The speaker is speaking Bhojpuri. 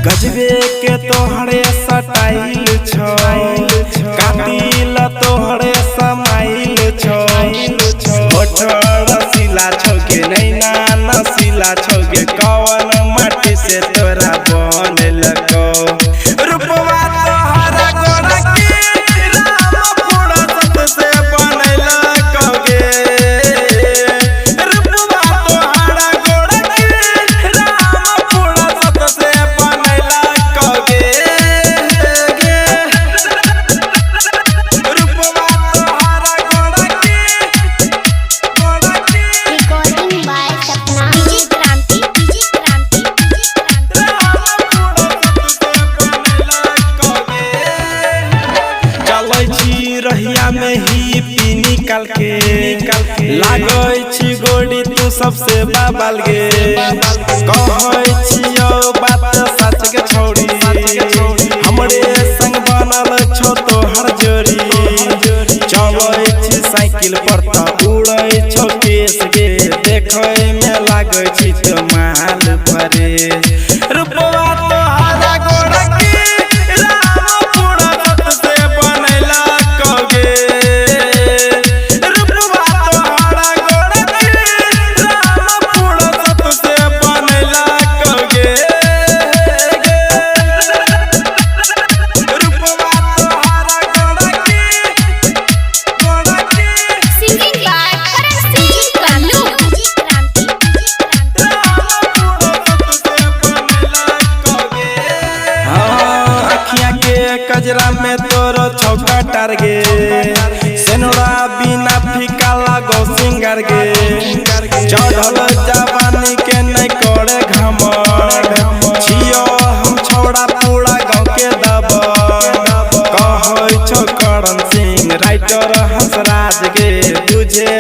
गजबे के तोहरे स्टाइल छो कातिल तोहरे समाइल छो रसीला छो के नैना नसीला छो के कौन माटी से तोरा बनल को रूपवा तोहरा गोरा के राम पूरा सत से बनल कोगे रूपवा तोहरा गोरा के राम पूरा सत से रहिया में ही पी निकाल के लागै छी गोड़ी तू सबसे बाबल गे कहै छियो बात सच के छोड़ी हमरे संग बनल छो तोहर जोड़ी चलै छी साइकिल पर त उड़ै छो केस गे देखै में लागै छी तो माल भरे रूपवा तोहरा गोरा के राम पूरा सत से बनैला कजरा में तोरो छौका टारगे सेनोरा बिना फीका लागो सिंगार गे चढ़ल जवानी के नहीं करे घमंड छियो हम छोड़ा पूरा गाँव के दबंग कहै छो करण सिंह राइटर हंसराज गे बुझे